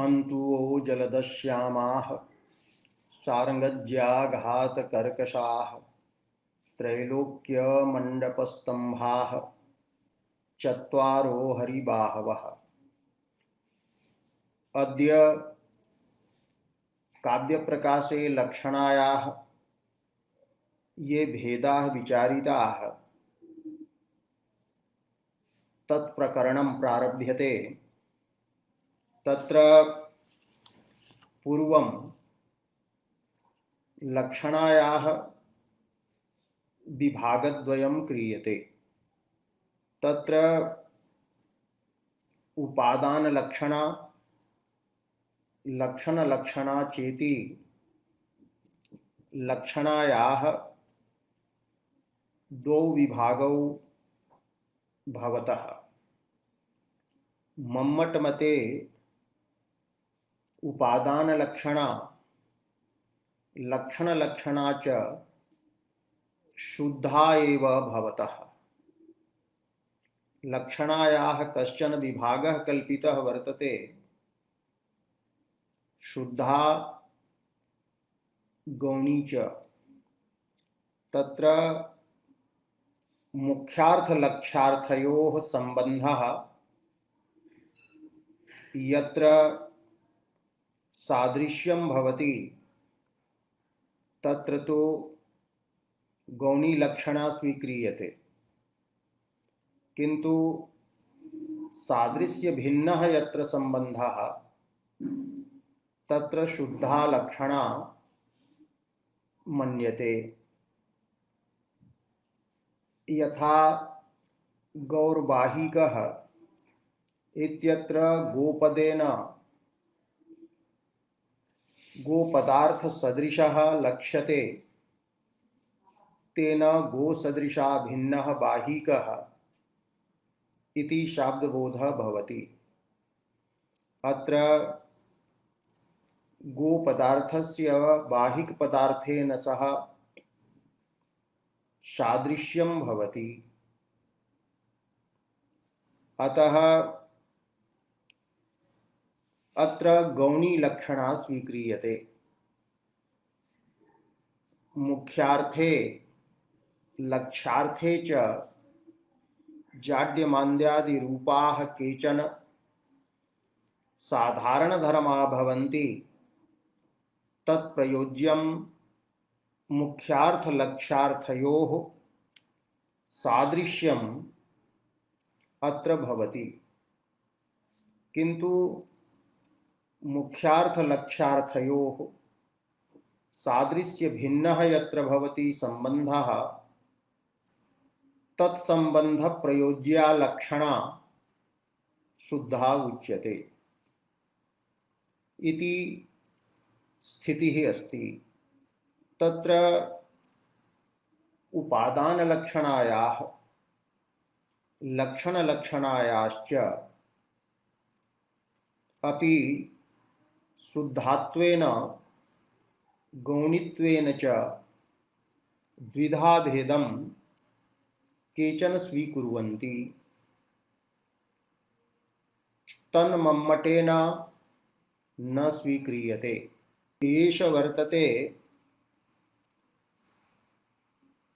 हन्तु जलदश्यामाः सारङ्गज्याघातकर्कशाः त्रैलोक्यमण्डपस्तम्भाः चत्वारो हरिबाहवः। अद्य काव्यप्रकाशे लक्षणायाः ये भेदाः विचारिताः तत्प्रकरणं प्रारभ्यते। तत्र पूर्वं लक्षणायाः विभागद्वयं क्रियते। तत्र उपादानलक्षणा लक्षणलक्षणा चेति लक्षणायाः द्वौ विभागौ भवतः। मम्मटमते उपादानलक्षणा लक्षणलक्षणा च शुद्धा एव भवतः। लक्षणायाः कश्चन विभागः कल्पितः वर्तते, शुद्धा गौणी च। तत्र मुख्यार्थलक्ष्यार्थयोः सम्बन्धः यत्र सादृश्यं भवति तत्र तो गौणी लक्षणा स्वीक्रियते, किंतु सादृश्य भिन्नः यत्र सम्बन्धः तत्र शुद्धा लक्षणा मन्यते। यथा गौर्बाहिकः इत्यत्र गोपदेन गोपदार्थसदृशः लक्ष्यते, तेन गोसदृशा भिन्नः बाहिकः इति शाब्दबोधः भवति। अत्र गोपदार्थस्य बाहिकपदार्थेन सह सादृश्यं भवति। अतः अत्र गौणी लक्षणा स्वीक्रियते। मुख्यार्थे लक्ष्यार्थे च जाड्यमान्द्यादिरूपाः केचन साधारणधर्मा भवन्ति, तत्प्रयोज्यं मुख्यार्थलक्ष्यार्थयोः सादृश्यम् अत्र भवति। किंतु मुख्यार्थलक्ष्यार्थयोः सादृश्य भिन्नः यत्र भवति सम्बन्धः, तत्संबंध प्रयोज्या लक्षणा शुद्धा उच्यते इति स्थितिः अस्ति। तत्र उपादानलक्षणायाः लक्षणलक्षणायाश्च अपि शुद्धात्वेन गौणित्वेन च द्विधा भेदं केचन स्वीकुर्वन्ति। तन्मम्मटेन न स्वीक्रियते। एष वर्तते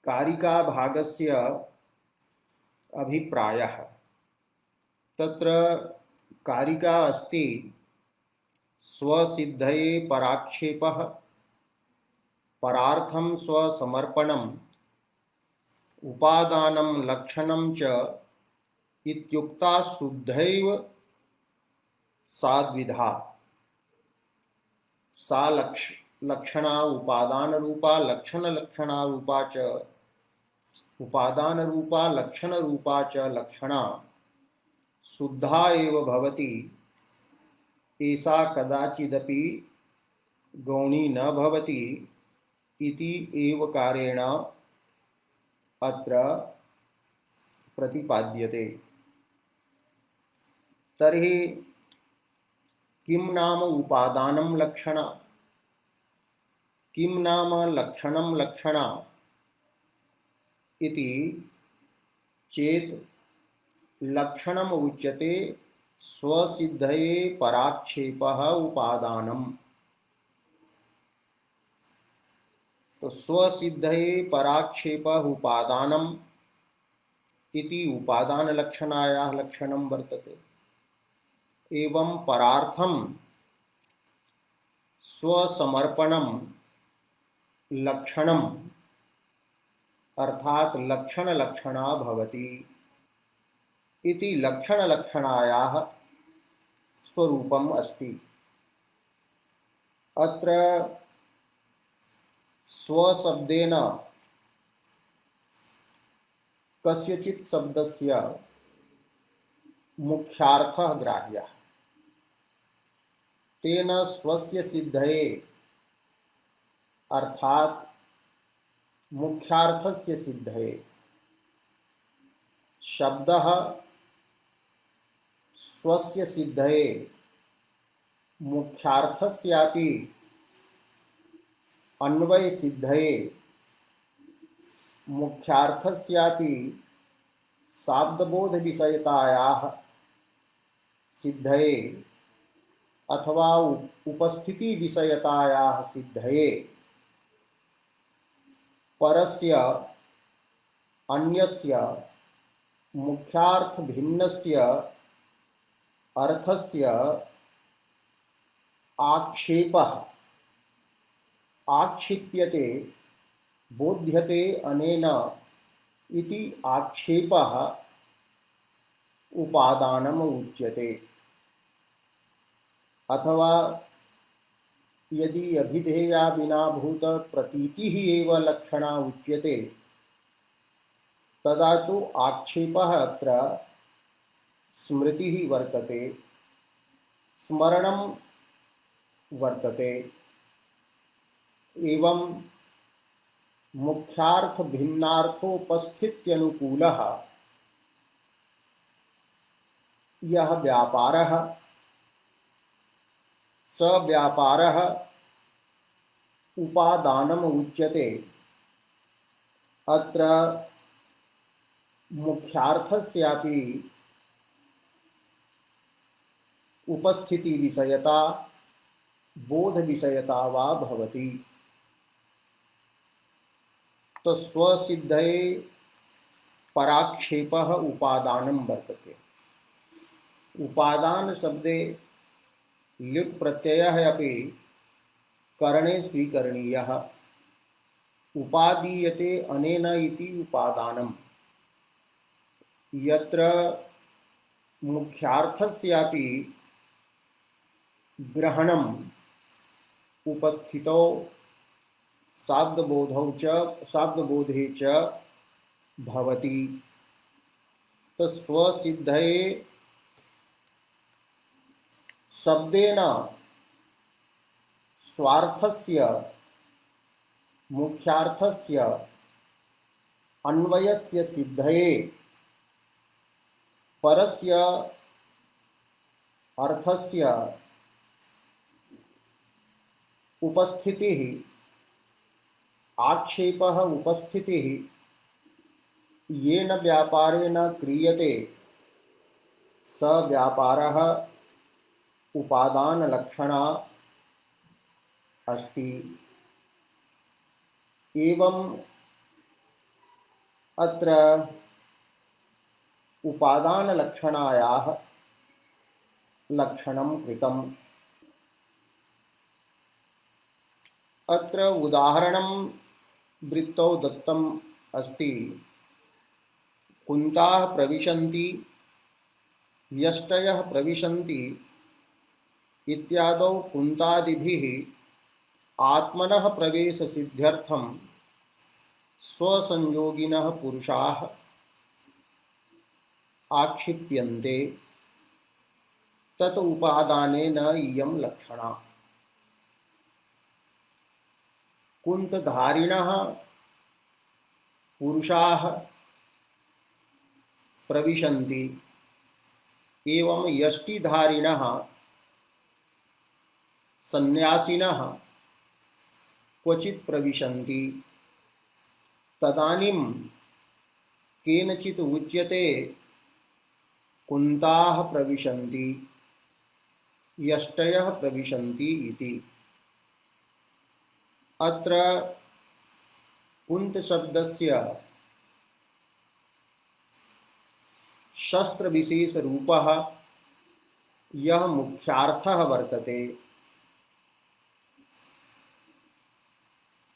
कारिकाभागस्य अभिप्रायः। तत्र कारिका अस्ति स्वसिद्धये पराक्षेपः, परार्थं स्वसमर्पणम्, उपादानं लक्षणं च इत्युक्ता शुद्धैव साद्विधा। सा लक्षणा उपादान रूपा, लक्षण लक्षणा रूपा च उपादान रूपा, लक्षण रूपा च लक्षणा शुद्धा एव भवति। ऐसा कदाचिदपि गौणी न भवति इति एवकारेण अत्र प्रतिपाद्यते। तर्हि किं नाम उपादानं लक्षणा, किं नाम लक्षणं लक्षणा इति चेत् लक्षणम् उच्यते स्वसिद्धये पराक्षेपः उपादानम्। तो स्वसिद्धये पराक्षेपः उपादानम् इति उपादानलक्षणायाः लक्षणं वर्तते। एवं परार्थं स्वसमर्पणं लक्षणम् अर्थात लक्षणलक्षणा भवति इति लक्षणलक्षणायाः स्वरूपम् अस्ति। अत्र स्वशब्देन कस्यचित् शब्दस्य मुख्यार्थः ग्राह्यः। तेन स्वस्य सिद्धये अर्थात मुख्यार्थस्य सिद्धये शब्दः स्वस्य सिद्धये मुख्यार्थस्यापि अन्वय सिद्धये मुख्यार्थस्यापि शाब्दबोध विषयतायाः सिद्धये अथवा उपस्थिति विषयतायाः सिद्धये परस्य अन्यस्य मुख्यार्थ भिन्नस्य अर्थस्य आक्षेपः आक्षिप्यते बोध्यते अनेन इति आक्षेपः उपादानम् उच्यते। अथवा यदि अभिधेया विना भूत प्रतीति ही एव लक्षणा उच्यते तदा तो आक्षेपः अत्र स्मृतिः वर्तते, स्मरणं वर्तते। एवं मुख्यार्थ भिन्नार्थोपस्थित्यनुकूलः यह व्यापारः स व्यापारः उपादानम् उच्यते। अत्र मुख्यार्थस्यापि उपस्थिति विषयता बोध विषयता वा भवति। तो स्वसिद्धये पराक्षेपः उपादानं वर्तते। उपादान शब्दे ल्युट् प्रत्ययः अपि करणे स्वीकरणीयः। उपादीयते अनेन इति उपादानम्। यत्र मुख्यार्थस्यापि ग्रहणम् उपस्थितौ शाब्दबोधे च भवति। तो स्वसिद्धये शब्देन स्वार्थस्य मुख्यार्थस्य अन्वयस्य सिद्धये परस्य अर्थस्य उपस्थितिः आक्षेपः उपस्थितिः येन व्यापारेण क्रियते स व्यापारः उपादानलक्षणा अस्ति। एवं अत्र उपादानलक्षणायाः लक्षणं कृतम्। अत्र उदाहरणं वृत्तौ दत्तम् अस्ति। कुन्ताः प्रविशन्ति, यष्टयः प्रविशन्ति इत्यादौ कुन्तादिभिः आत्मनः प्रवेशसिद्ध्यर्थं स्वसंयोगिनः पुरुषाः आक्षिप्यन्ते। तत् उपादानेन इयं लक्षणा। कुन्तधारिणः पुरुषाः प्रविशन्ति एवं यष्टिधारिणः सन्यासिनः क्वचित् प्रविशन्ति। तदानीं केनचित् उच्यते कुन्ताः प्रविशन्ति यष्टयः प्रविशन्ति इति। अत्र कुन्त शब्दस्य शस्त्र विशेष रूपः यह मुख्यार्थः वर्तते।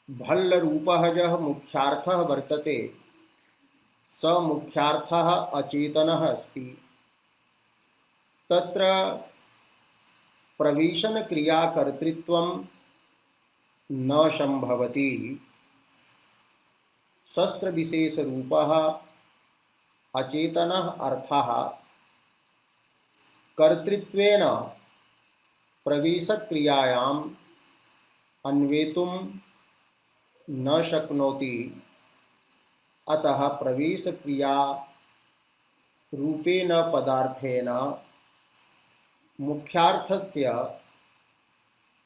भल्ल रूपः यः मुख्यार्थः वर्तते स मुख्यार्थः अचेतनः अस्ति। तत्र प्रवेशन क्रिया कर्तृत्वं न संभवति। शस्त्र विशेष रूपः अचेतनः अर्थः कर्तृत्वेन प्रवेश क्रियायाम् अन्वेतुं न शक्नोति। अतः प्रवेश क्रिया रूपेण पदार्थेन मुख्यार्थस्य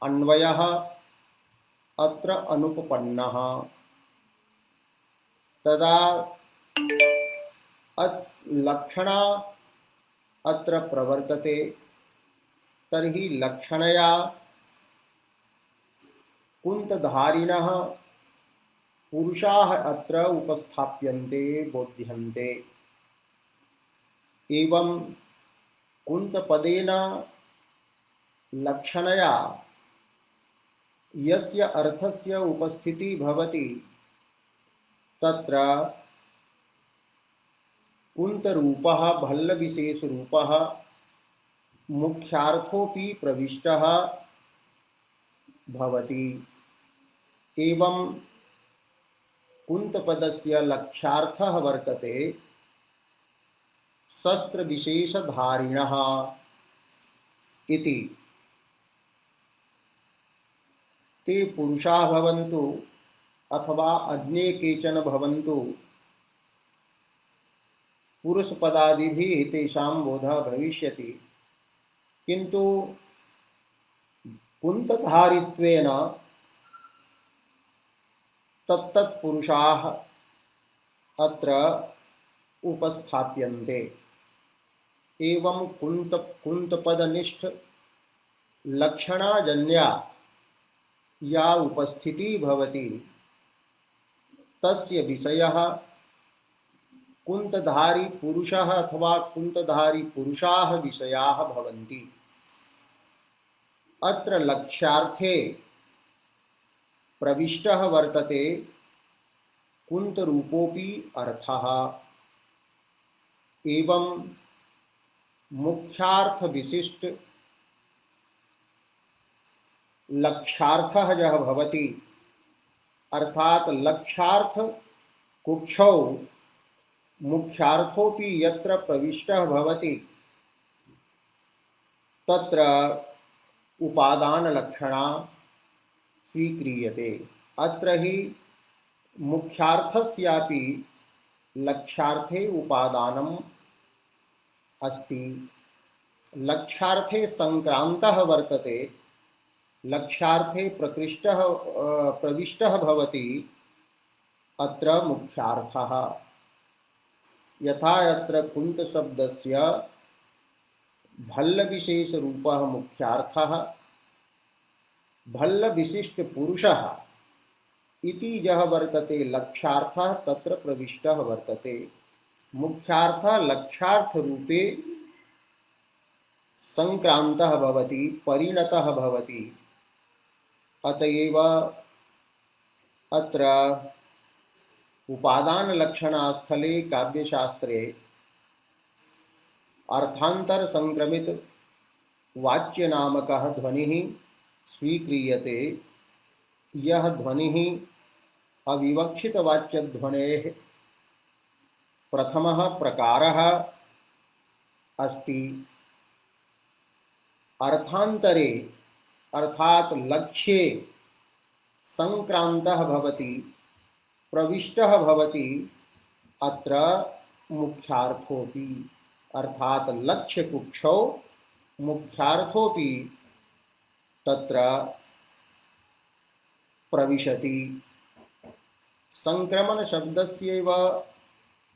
अन्वयः अत्र अनुपपन्नः। तदा लक्षणा अत्र प्रवर्तते। तर्हि लक्षणया कुन्तधारिणः पुरुषाः अत्र उपस्थाप्यन्ते बोध्यन्ते। एवं कुन्तपदेन लक्षणया यस्य अर्थस्य उपस्थिति भवति तत्र कुन्तरूपः भल्लविशेषरूपः मुख्यार्थोऽपि प्रविष्टः भवति। एवं कुन्तपदस्य लक्ष्यार्थः वर्तते शस्त्रविशेषधारिणः इति। ते पुरुषाः भवन्तु अथवा अन्ये केचन भवन्तु, पुरुषपदादिभिः तेषां बोधः भविष्यति। किन्तु कुन्तधारित्वेन तत्तत्पुरुषाः अत्र उपस्थाप्यन्ते। एवं कुन्तपदनिष्ठ लक्षणाजन्या या उपस्थिति भवति तस्य विषयः कुन्तधारी पुरुषः अथवा कुन्तधारी पुरुषाः विषयाः भवन्ति। अत्र लक्ष्यार्थे प्रविष्टः वर्तते कुन्तरूपोऽपि अर्थः। एवं मुख्यार्थ विशिष्ट लक्ष्यार्थः यः भवति, अर्थात लक्ष्यार्थ कुक्षौ मुख्यार्थोऽपि यत्र प्रविष्टः भवति तत्र उपादानलक्षणा स्वीक्रियते। अत्र हि मुख्यार्थस्यापि लक्ष्यार्थे उपादानम् अस्ति। लक्ष्यार्थे संक्रान्तः वर्तते, लक्ष्यार्थे प्रविष्टः भवति अत्र मुख्यार्थः। यथा अत्र कुन्तशब्दस्य भल्लविशेषरूपः मुख्यार्थः, भल्लविशिष्टपुरुषः इति यः वर्तते लक्ष्यार्थः तत्र प्रविष्टः वर्तते। मुख्यार्थः लक्ष्यार्थरूपे संक्रान्तः भवति, परिणतः भवति। अतएव अत्र उपादानलक्षणास्थले काव्यशास्त्रे अर्थांतर संक्रमित वाच्यनामकः ध्वनिः स्वीक्रियते। यह ध्वनिः अविवक्षितवाच्यध्वनेः प्रथमः प्रकारः अस्ति। अर्थांतरे अर्थात लक्ष्ये संक्रान्तः भवति, प्रविष्टः भवति अत्र मुख्यार्थोऽपि, अर्थात लक्ष्य कुक्षौ मुख्यार्थोऽपि तत्र प्रविशति। संक्रमण शब्दस्यैव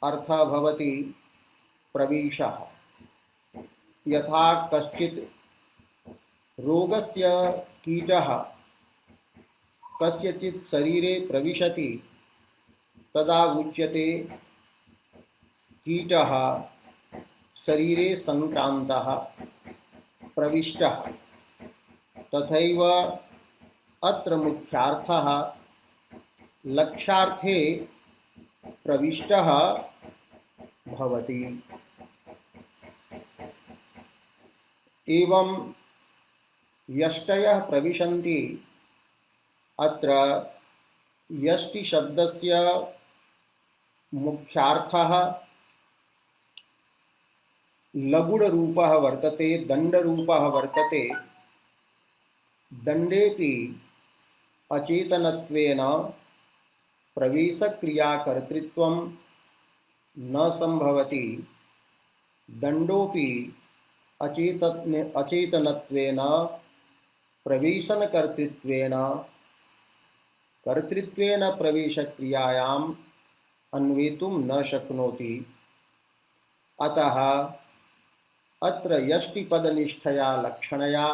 अर्थः भवति प्रवेशः। यथा कश्चित् रोगस्य कीटः कस्यचित् शरीरे प्रविशति तदा उच्यते कीटः शरीरे संक्रान्तः प्रविष्टः। तथैव अत्र मुख्यार्थः लक्ष्यार्थे प्रविष्टः भवति। एवं यष्टयः प्रविशन्ति। अत्र यष्टि शब्दस्य मुख्यार्थः लगुडरूपः वर्तते, दण्डरूपः वर्तते। दण्डेपि अचेतनत्वेन प्रवेशक्रियाकर्तृत्वं न संभवति। दण्डोपि अचेतनत्वेन प्रवेशनकर्तृत्वेन कर्तृत्वेन प्रवेशक्रियायाम् अन्वेतुं न शक्नोति। अतः अत्र यष्टिपदनिष्ठया लक्षणया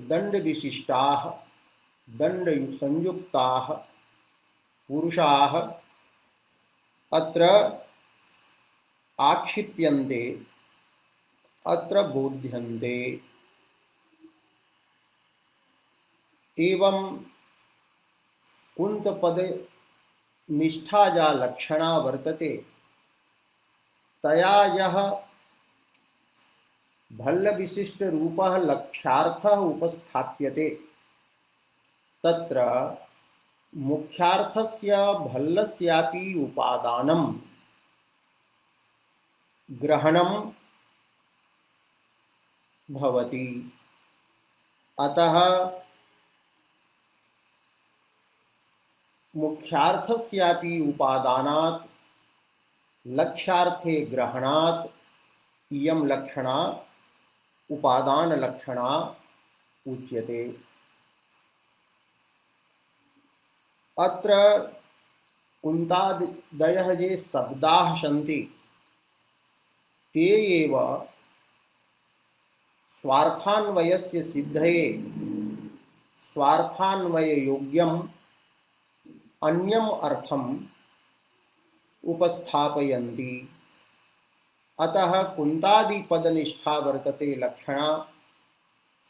दण्डविशिष्टाः दण्डसंयुक्ताः पुरुषाः अत्र आक्षिप्यन्ते, अत्र बोध्यन्ते। एवं कुंतपद निष्ठा या लक्षणा वर्तते तया यः भल्लविशिष्ट रूपः लक्ष्यार्थः उपस्थाप्यते तत्र मुख्यार्थस्य भल्लस्यापि उपादानं ग्रहणं भवति। अतः मुख्यार्थस्यापि उपादानात् लक्ष्यार्थे ग्रहणात् इयं लक्षणा उपादान लक्षणा उच्यते। अत्र कुन्तादयः ये शब्दाः सन्ति ते एव स्वार्थान्वयस्य सिद्धये स्वार्थान्वययोग्यम् अन्यम् अर्थम् उपस्थापयन्ति। अतः कुन्तादिपदनिष्ठा वर्तते लक्षणा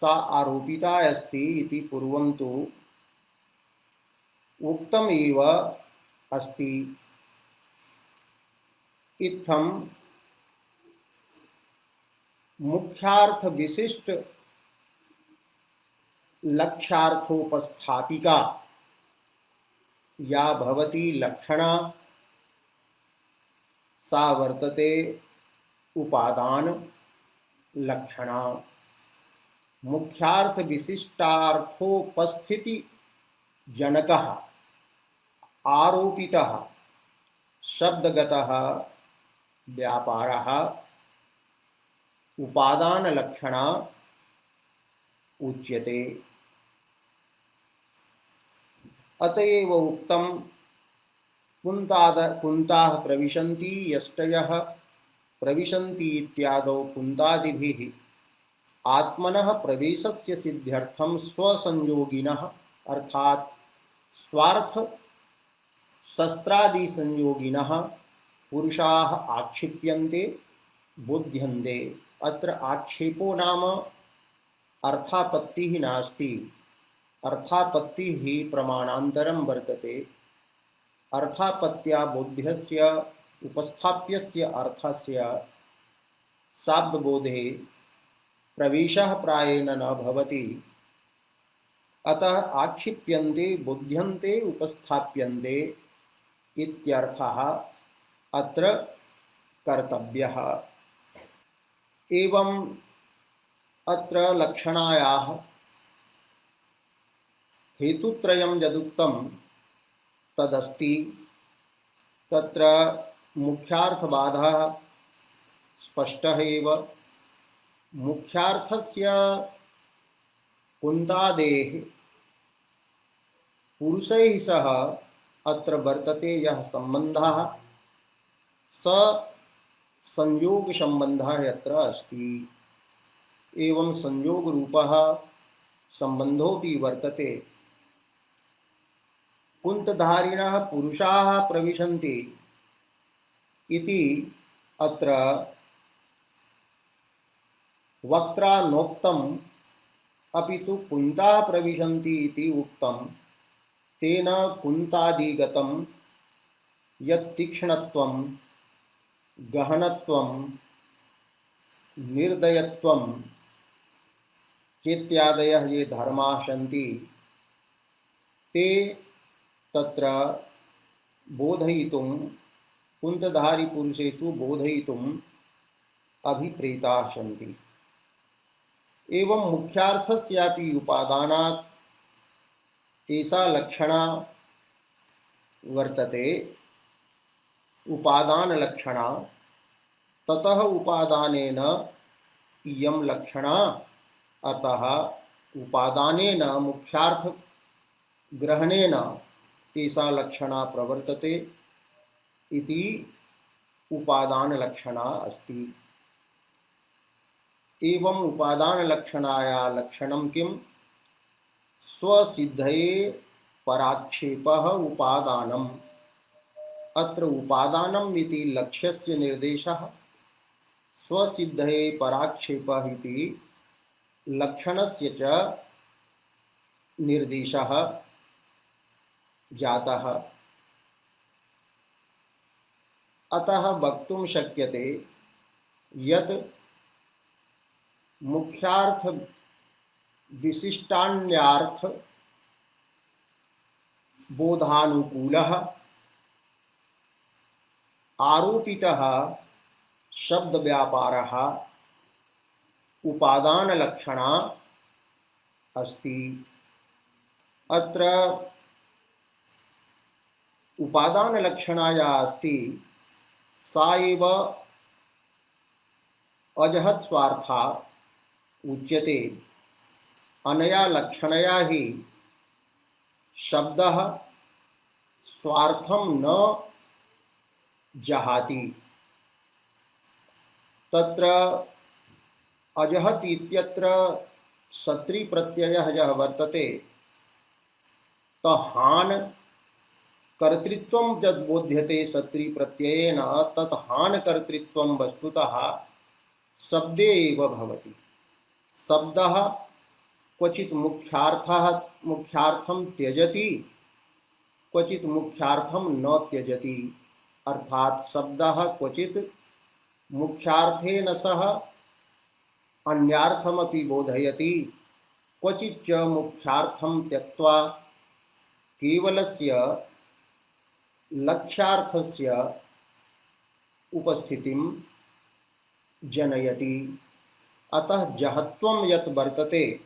सा आरोपिता अस्ति इति पूर्वं तु उक्तमेव अस्ति। इत्थं मुख्यार्थ विशिष्ट लक्ष्यार्थोपस्थापिका या भवति लक्षणा सा वर्तते उपादान लक्षणा। मुख्यार्थ विशिष्टार्थोपस्थिति जनकः आरोपितः शब्दगतः व्यापारः उपादान लक्षणा उच्यते। अतएव उक्तं कुन्ताः प्रविशन्ति यष्टयः प्रविशन्ति इत्यादौ कुन्तादिभिः आत्मनः प्रवेशस्य सिद्ध्यर्थं स्वसंयोगिनः अर्थात् स्वार्थ शस्त्रादि संयोगिनः पुरुषाः आक्षिप्यन्ते बोध्यन्ते। अत्र आक्षेपो नाम अर्थापत्तिः नास्ति। अर्थापत्तिः प्रमाणान्तरं वर्तते। अर्थापत्त्या बोध्यस्य उपस्थाप्यस्य अर्थस्य शाब्दबोधे प्रवेशः प्रायेण न भवति। अतः आक्षिप्यन्ते बोध्यन्ते उपस्थाप्यन्ते इत्यर्थः अत्र कर्तव्यः। एवं अत्र लक्षणायाः हेतुत्रयं यदुक्तं तदस्ति। तत्र मुख्यार्थबाधः स्पष्टः एव। मुख्यार्थस्य कुन्तादेः पुरुषैः सह अत्र वर्तते यः सम्बन्धः स संयोग संबंधः यत्र अस्ति एवं संयोग रूपः संबंधोऽपि वर्तते। कुन्तधारिणः पुरुषाः प्रविशन्ति इति अत्र वक्त्रानोक्तम् अपितु कुन्ताः प्रविशन्ति इति उक्तं। तेन कुन्तादिगतं यत् तीक्ष्णत्वं, गहनत्वं, निर्दयत्वं चेत्यादयः ये धर्माः सन्ति ते तत्र बोधयितुं कुन्तधारी पुरुषेषु बोधयितुम् अभिप्रेताः सन्ति। एवं मुख्यार्थस्यापि उपादानात् एषा लक्षणा वर्तते, उपादानलक्षणा। ततः उपादानेन इयं लक्षणा, अतः उपादानेन मुख्यार्थ ग्रहणेन एषा लक्षणा प्रवर्तते इति उपादानलक्षणा अस्ति। एवं उपादानलक्षणाया लक्षणं किं? स्वसिद्धये पराक्षेपः उपादानम्। अत्र उपादानम् इति लक्ष्यस्य निर्देशः, स्वसिद्धये पराक्षेपः इति लक्षणस्य च निर्देशः जातः। अतः वक्तुं शक्यते यत् मुख्यार्थ विशिष्टान्यार्थ बोधानुकूलः आरोपितः शब्द व्यापारः उपादानलक्षणा अस्ति। अत्र उपादानलक्षणाया अस्ति सा एव अजहत् स्वार्था उच्यते। अनया लक्षणया हि शब्दः स्वार्थं न जहाति। तत्र अजहत् इत्यत्र सत्री प्रत्ययः यः वर्तते, हान कर्तृत्वं यद् बोध्यते सत्री प्रत्ययेन, तत् हान कर्तृत्वं वस्तुतः शब्दे एव भवति। शब्दः क्वचित् मुख्यार्थं त्यजति, क्वचित् मुख्यार्थं न त्यजति। अर्थात शब्दः क्वचित् मुख्यार्थेन सह अन्यार्थमपि बोधयति, क्वचित् च मुख्यार्थं त्यक्त्वा केवलस्य लक्ष्यार्थस्य उपस्थितिं जनयति। अतः जहत्वं यत् वर्तते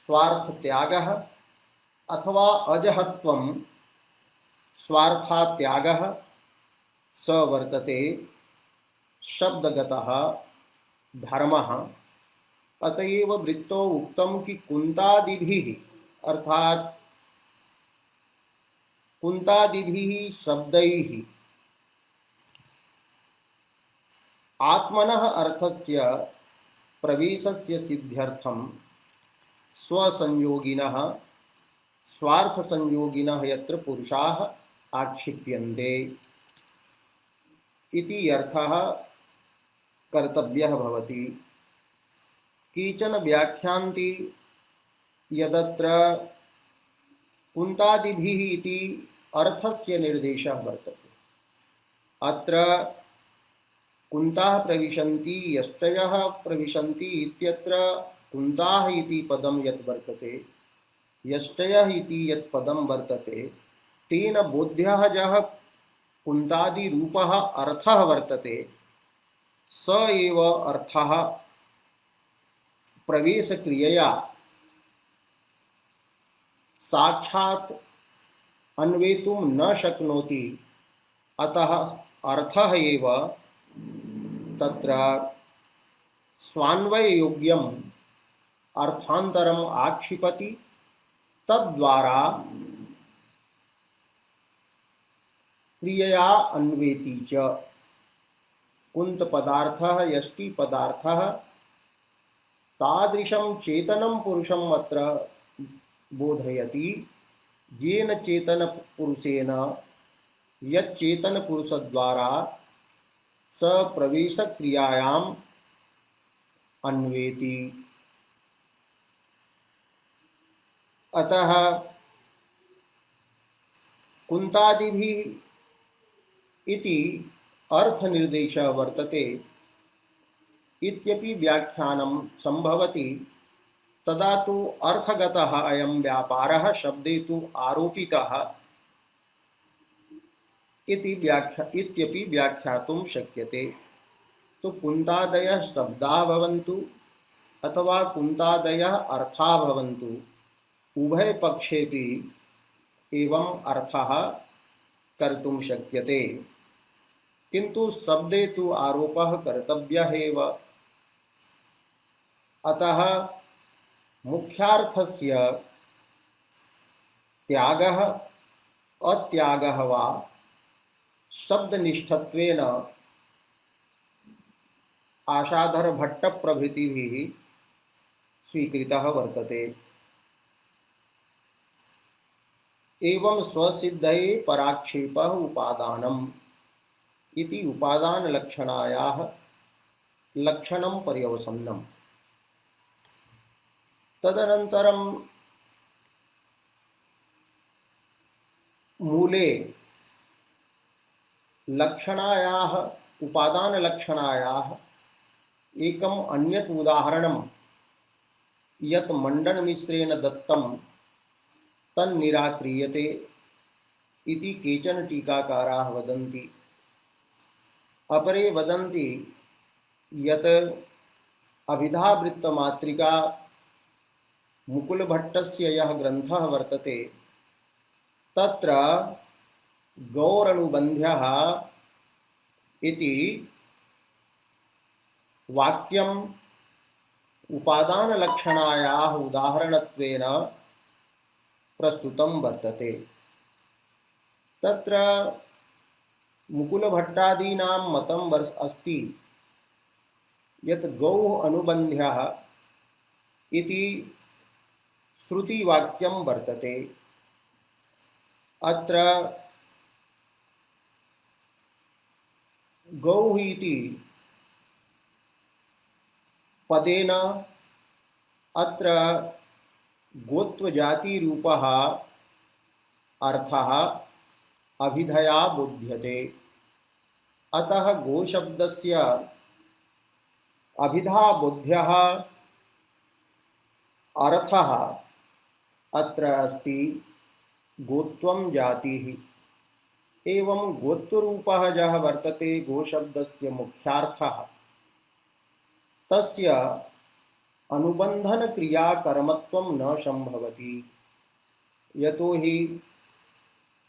स्वार्थत्यागः अथवा अजहत्वं स्वार्थात्यागः स वर्तते शब्दगतः धर्मः। अतएव वृत्तौ उक्तं कि कुन्तादिभिः, अर्थात कुन्तादिभिः शब्दैः आत्मनः अर्थस्य प्रवेशस्य सिद्ध्यर्थं स्वसंयोगिनः स्वार्थसंयोगिनः यत्र पुरुषाः आक्षिप्यन्ते इति अर्थः कर्तव्यः भवति। केचन व्याख्यान्ति यदत्र कुन्तादिभिः इति अर्थस्य निर्देशः वर्तते। अत्र कुन्ताः प्रविशन्ति, यष्टयः प्रविशन्ति इत्यत्र कुन्ताः इति पदं यत् वर्तते, यष्टयः इति यत् पदं वर्तते, तेन बोध्यः यः कुन्तादिरूपः अर्थः वर्तते, स एव अर्थः प्रवेशक्रियया साक्षात् अन्वेतुं न शक्नोति। अतः अर्थः एव तत्र स्वान्वययोग्यम् अर्थान्तरम् आक्षिपति, तद्वारा क्रियया अन्वेति च। कुंत पदार्थः यष्टि पदार्थः तादृशं चेतनं पुरुषम् अत्र बोधयति येन चेतन पुरुषेण यच्चेतन पुरुष द्वारा सप्रवेश क्रियायाम अन्वेति। अतः कुंतादिभिः इति अर्थ निर्देश वर्तते इत्यपि व्याख्यानं संभवति। तदा तु अर्थगतः अयं व्यापारः शब्दे तु आरोपितः इत्यपि व्याख्यातुं शक्यते। तो कुंतादयः शब्दाः भवन्तु अथवा कुंतादयः अर्थाः भवन्तु, उभय पक्षेपि एवं अर्थः कर्तुं शक्यते, किंतु शब्दे तु आरोपः कर्तव्यः एव। अतः मुख्यार्थस्य त्यागः अत्यागः वा शब्दनिष्ठत्वेन आशाधर भट्ट प्रभृतिभिः स्वीकृतः वर्तते। एवं स्वसिद्धये पराक्षेपः उपादानम् इति उपादान लक्षणायाः लक्षणं पर्यवसन्नम्। तदनन्तरं मूले लक्षणायाः उपादान लक्षणायाः एकम् अन्यत् उदाहरणं यत् मंडनमिश्रेण दत्तं तन्निराक्रियते इति केचन टीकाकाराः वदन्ति। अपरे वदन्ति यत् अभिधावृत्तमातृका मुकुलभट्टस्य यः ग्रन्थः वर्तते तत्र गौरनुबन्ध्यः इति वाक्यम् उपादानलक्षणायाः उदाहरणत्वेन प्रस्तुतं वर्तते। तत्र मुकुलभट्टादीनां मतं अस्ति यत् गौः अनुबन्ध्यः इति श्रुतिवाक्यं वर्तते। अत्र गौः इति पदेन अत्र गोत्वजातिरूपः अर्थः अभिधया बोध्यते। अतः गोशब्दस्य अभिधाबोध्यः अर्थः अत्र अस्ति गोत्वं जातिः। एवं गोत्वरूपः यः वर्तते गोशब्दस्य मुख्यार्थः तस्य अनुबंधन क्रिया कर्मत्वं न संभवति। यतो हि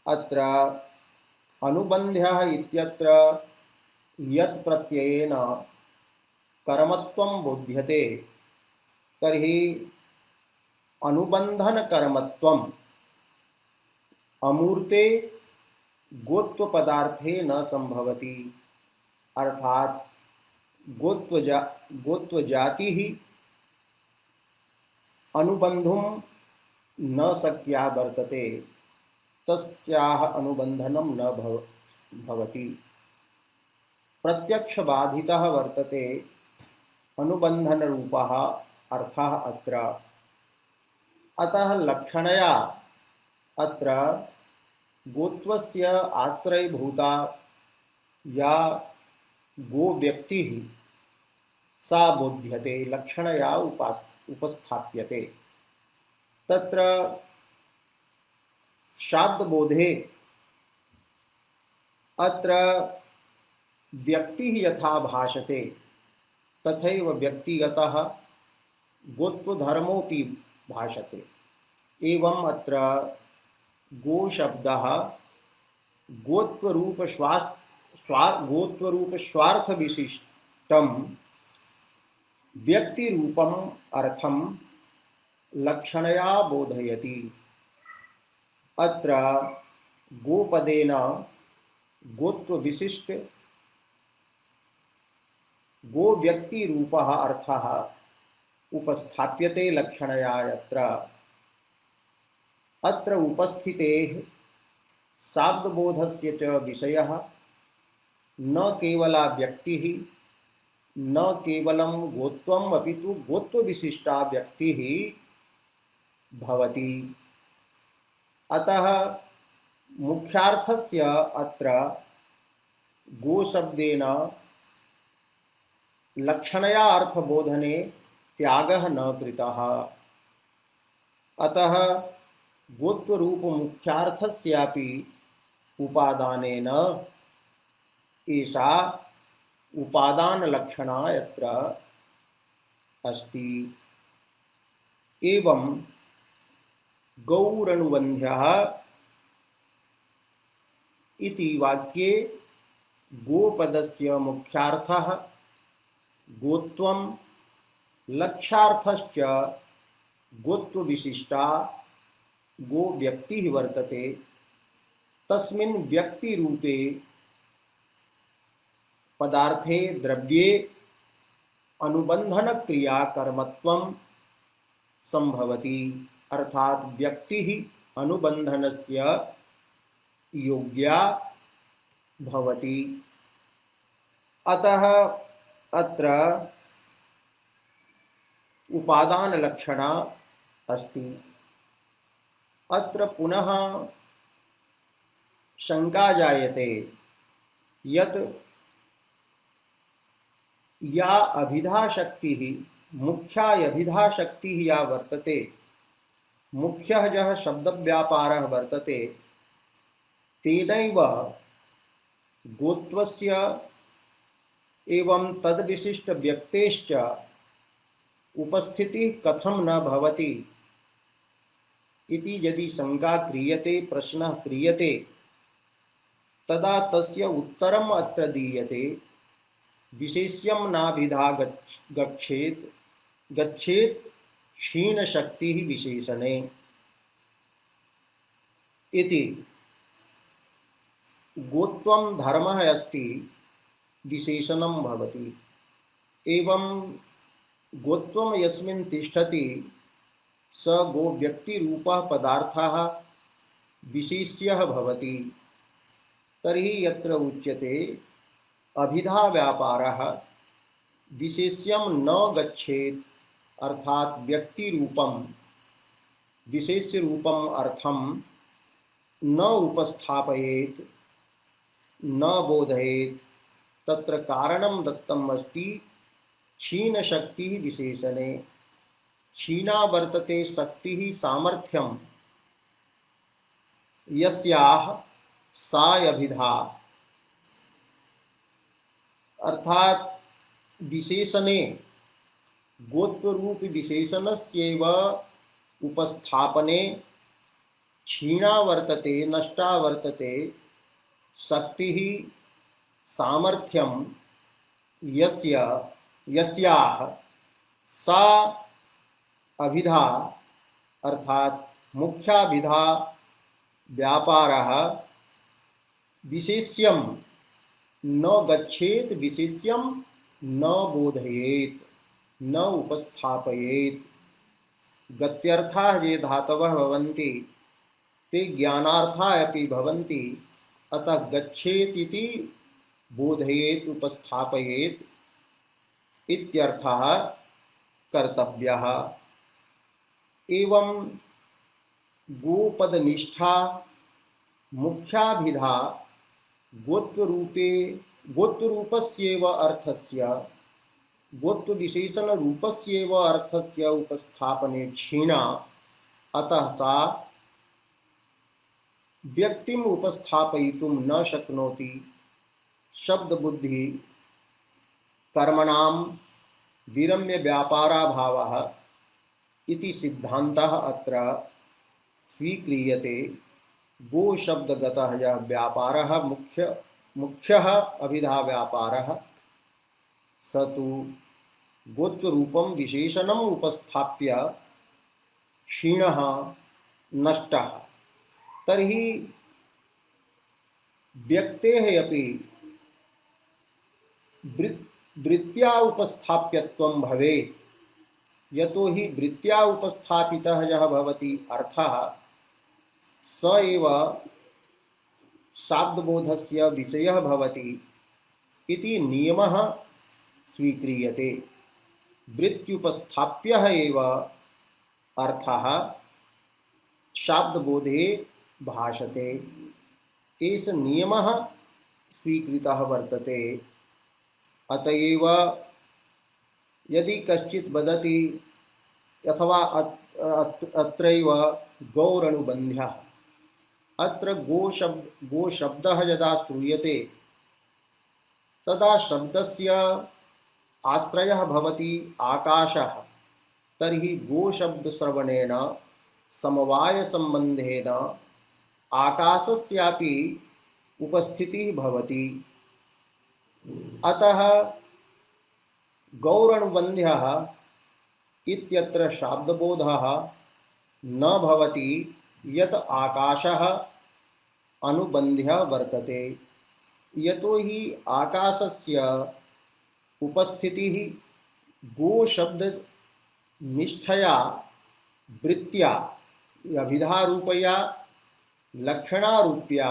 अत्र अनुबन्ध्यः इत्यत्र यत् प्रत्ययेन कर्मत्वं बोध्यते तर्हि अनुबंधन कर्मत्वम् अमूर्ते गोत्व पदार्थे न संभवति। अर्थात गोत्वजाति ही अनुबंधुं न शक्या वर्तते, तस्याः अनुबंधनं न भवति। प्रत्यक्ष बाधितः वर्तते अनुबंधन रूपः अर्थः अत्र। अतः लक्षणया अत्र गोत्वस्य आश्रयभूता या गो व्यक्ति सा बोध्यते, लक्षणया उपस्थाप्यते। तत्र शाब्दबोधे अत्र व्यक्तिः यथा भाषते तथैव व्यक्तिगतः गोत्वधर्मोऽपि भाषते। एवं अत्र गो शब्दः गोत्वरूप स्वार्थ विशिष्टं व्यक्तिरूपम् अर्थं लक्षणया बोधयति। अत्र गोपदेन गोत्व विशिष्ट गो व्यक्ति रूपः अर्थः उपस्थाप्यते लक्षणया यत्र अत्र उपस्थितेः शाब्दबोधस्य च विषयः न केवला व्यक्तिः न केवलं गोत्वम् अपितु गोत्वविशिष्टा व्यक्तिः भवति। अतः मुख्यार्थस्य अत्र गोशब्देन लक्षणया अर्थबोधने त्यागः न कृतः। अतः गोत्वरूप मुख्यार्थस्यापि उपादानेन एषा उपादानलक्षणा यत्र अस्ति। एवं गौरनुबन्ध्यः इति वाक्ये गोपदस्य मुख्यार्थः गोत्वं लक्ष्यार्थश्च गोत्वविशिष्टा गो व्यक्तिः वर्तते। तस्मिन् व्यक्तिरूपे पदार्थे द्रव्ये अनुबंधनक्रिया कर्मत्वं संभवति, अर्थात व्यक्तिः अनुबंधनस्य योग्या भवति। अतः अत्र उपादानलक्षणा अस्ति। अत्र पुनः शंका जायते यत् या अभिधा शक्तिः मुख्या अभिधा शक्तिः या वर्तते, मुख्यः यः शब्दव्यापारः वर्तते, तेनैव गोत्वस्य एवं तद्विशिष्ट व्यक्तेश्च उपस्थितिः कथं न भवति इति यदि शंका क्रियते, प्रश्नः क्रियते, तदा तस्य उत्तरम् अत्र दीयते। विशेष्यं नाभिधा गच्छेत् गच्छेत् क्षीणशक्तिः विशेषणे इति। गोत्वं धर्मः अस्ति विशेषणं भवति। एवं गोत्वं यस्मिन् तिष्ठति स गो व्यक्तिरूपः पदार्थः विशेष्यः भवति। तर्हि यत्र उच्यते अभिधा व्यापारः विशेष्यं न गच्छेत्, अर्थात व्यक्तिरूपं विशेष्यरूपम् अर्थं न उपस्थापयेत्, न बोधयेत्। तत्र कारणं दत्तम् अस्ति क्षीणशक्तिः विशेषणे। क्षीणा वर्तते शक्तिः सामर्थ्यं यस्याः सा अभिधा, अर्थात विशेषणे गोत्वरूप विशेषणस्यैव उपस्थापने क्षीणा वर्तते, नष्टा वर्तते शक्तिः सामर्थ्यं यस्याः सा अभिधा, अर्थात मुख्याभिधा व्यापारः विशेष्यं न गच्छेत्, विशेष्यं न बोधयेत्, न उपस्थापयेत्। गत्यर्थाः ये धातवः भवन्ति ते ज्ञानार्थाः अपि भवन्ति। अतः गच्छेत् इति बोधयेत्, उपस्थापयेत् इत्यर्थः कर्तव्यः। एवं गोपदनिष्ठा मुख्याभिधा गोत्वरूपस्यैव अर्थस्य गोत्वविशेषणरूपस्यैव अर्थस्य उपस्थापने क्षीणा। अतः सा व्यक्तिम् उपस्थापयितुं न शक्नोति। शब्दबुद्धि कर्मणां विरम्य व्यापाराभावः इति सिद्धान्तः अत्र स्वीक्रियते। गो शब्दगतः यः व्यापारः मुख्यः अभिधा व्यापारः स तु गोत्वरूपं विशेषणम् उपस्थाप्य क्षीणः नष्टः। तर्हि व्यक्तेः अपि वृत्त्या उपस्थाप्यत्वं भवेत्। यतो हि वृत्त्या उपस्थापितः यः भवति अर्थः स एव शाब्दबोधस्य विषयः भवति इति नियमः स्वीक्रियते। वृत्त्युपस्थाप्यः एव अर्थः शाब्दबोधे भाषते। एष नियमः स्वीकृतः वर्तते। अतएव यदि कश्चित् वदति अथवा अत्रैव गौरनुबन्ध्यः, अत्र गो शब्दः यदा श्रूयते तदा शब्दस्य आश्रयः भवति आकाशः। तर्हि गोशब्दश्रवणेन समवायसम्बन्धेन आकाशस्यापि उपस्थितिः भवति। अतः गौरनुबन्ध्यः इत्यत्र शाब्दबोधः न भवति यत् आकाशः अनुबन्ध्यः वर्तते। यतो हि आकाशस्य उपस्थितिः गोशब्दनिष्ठया वृत्त्या अभिधारूपया लक्षणारूपया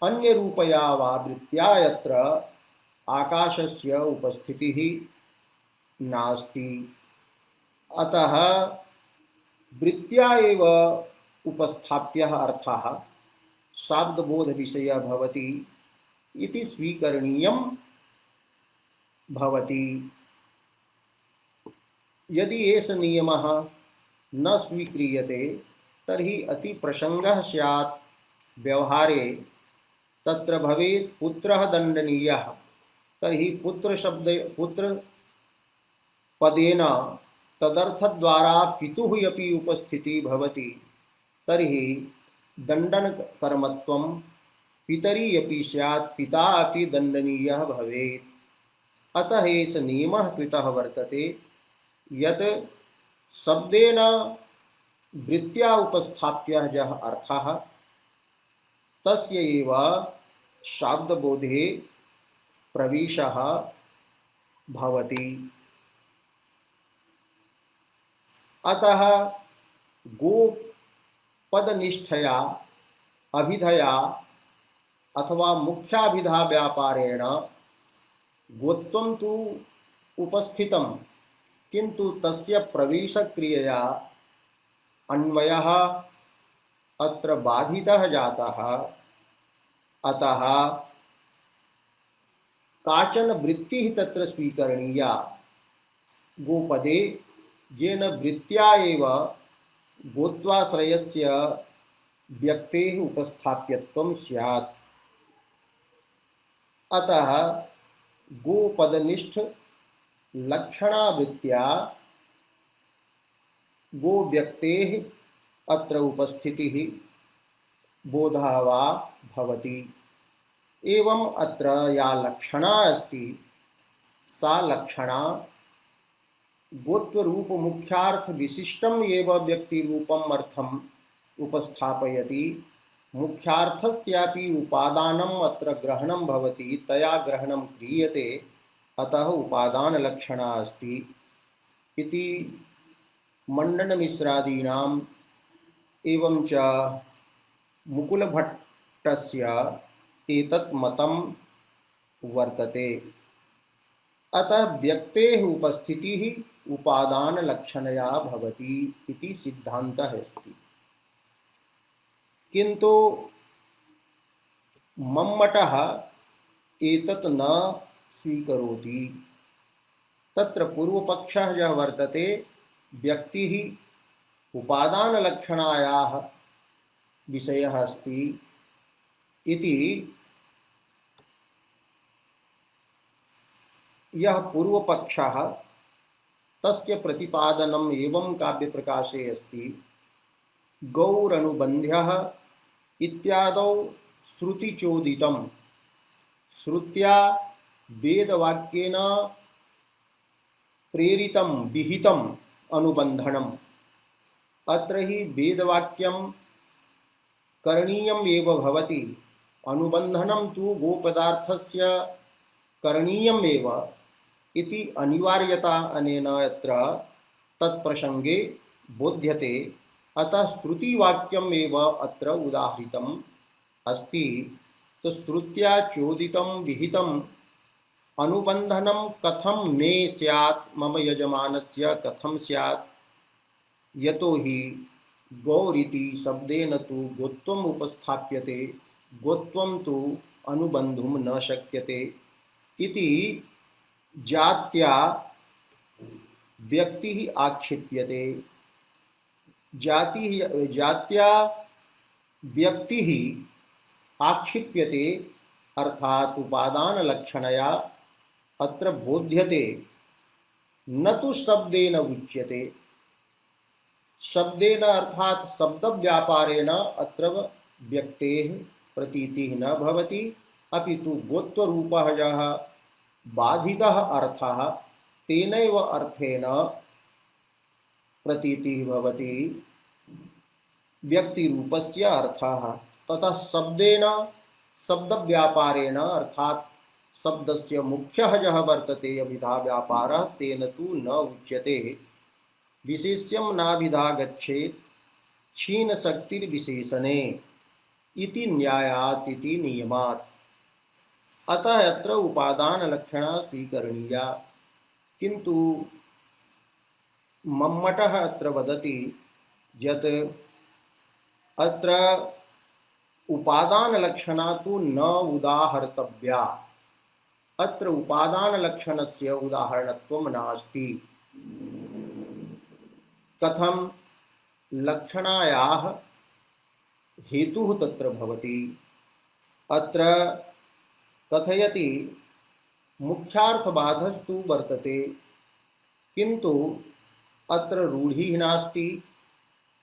अन्यरूपया वा वृत्त्या यत्र आकाशस्य उपस्थितिः नास्ति। अतः वृत्त्या एव उपस्थाप्यः अर्थः शाब्दबोधविषयः भवति इति स्वीकरणीयं भवति। यदि एष नियमः न स्वीक्रियते तर्हि अतिप्रसंगः स्यात् व्यवहारे। तत्र भवेत् पुत्रः दण्डनीयः। तर्हि पुत्रपदेन तदर्थद्वारा पितुः अपि उपस्थितिः भवति। तर्हि दण्डनकर्मत्वं पितरि अपि स्यात्, पिता अपि दण्डनीयः भवेत्। अतः एष नियमः कृतः वर्तते यत् शब्देन वृत्त्या उपस्थाप्यः यः अर्थः तस्य एव शाब्दबोधे प्रवेशः भवति। अतः गोपदनिष्ठया अभिधया अथवा मुख्याभिधा व्यापारेण गोत्वं तु उपस्थितं, किन्तु तस्य प्रवेशक्रियया अन्वयः अत्र बाधितः जातः। अतः काचन वृत्तिः तत्र स्वीकरणीया गोपदे, येन वृत्त्या एव गोत्वाश्रयस्य व्यक्तेः उपस्थाप्यत्वं स्यात्। अतः गोपदनिष्ठ लक्षणावृत्त्या गोव्यक्तेः अत्र उपस्थितिः बोधः वा भवति। एवं अत्र या लक्षणा अस्ति सा लक्षणा गोत्वरूप मुख्यार्थ विशिष्टम एव व्यक्तिरूपम अर्थम उपस्थापयति। मुख्यार्थस्यापि उपादानम अत्र ग्रहणं भवति, तया ग्रहणं क्रियते, अतः उपादान लक्षणा अस्ति इति मंडनमिश्रादीनाम् एवं च मुकुलभट्टस्य एतत् मतं वर्तते। अतः व्यक्तेः उपस्थितिः उपादान लक्षणया भवति इति सिद्धान्तः अस्ति। किन्तु मम्मटः एतत् न स्वीकरोति। तत्र पूर्वपक्षः यः वर्तते व्यक्तिः उपादान लक्षणायाः विषयः अस्ति इति यः पूर्वपक्षः तस्य प्रतिपादनम् एवं काव्यप्रकाशे अस्ति। गौरनुबन्ध्यः इत्यादौ श्रुतिचोदितं, श्रुत्या वेदवाक्येन प्रेरितं विहितम् अनुबन्धनम्। अत्र हि वेदवाक्यं करणीयम् एव भवति। अनुबन्धनं तु गोपदार्थस्य करणीयमेव इति अनिवार्यता अनेन यत्र तत्प्रसंगे बोध्यते। अतः श्रुतिवाक्यम् एव अत्र उदाहृतम् अस्ति। तो श्रुत्या चोदितं विहितम् अनुबंधनं कथं मे स्यात् मम यजमानस्य कथं स्यात् यतो हि गौरिति शब्देन तु गोत्वम् उपस्थाप्यते, गोत्वं तु अनुबंधुं न शक्यते इति जात्या व्यक्ति आक्षिप्यते। जात्या व्यक्ति आक्षिप्यते अर्थात उपादान लक्षणया अत्र बोध्यते, न तो शब्देन उच्यते। शब्देन अर्थात शब्द व्यापारेण अत्र व्यक्तेः प्रतीतिः न भवति, अपितु गोत्वरूपः यः बाधितः अर्थः तेनैव अर्थेन प्रतीतिः भवति व्यक्तिरूपस्य अर्थः। ततः शब्देन शब्द व्यापारेण अर्थात शब्दस्य मुख्यः यः वर्तते अभिधा व्यापारः तेन तु न उच्यते। विशेष्यं नाभिधा गच्छेत् क्षीण शक्तिर्विशेषणे इति न्यायात् इति नियमात्। अतः अत्र उपादान लक्षणा स्वीकरणीया। किन्तु मम्मटः अत्र वदति यत् अत्र उपादान लक्षणा तु न उदाहर्तव्या। अत्र उपादान लक्षणस्य उदाहरणत्वं नास्ति। कथं लक्षणायाः हेतुः तत्र भवति। अत्र कथयति मुख्यार्थबाधस्तु वर्तते किन्तु अत्र रूढिः नास्ति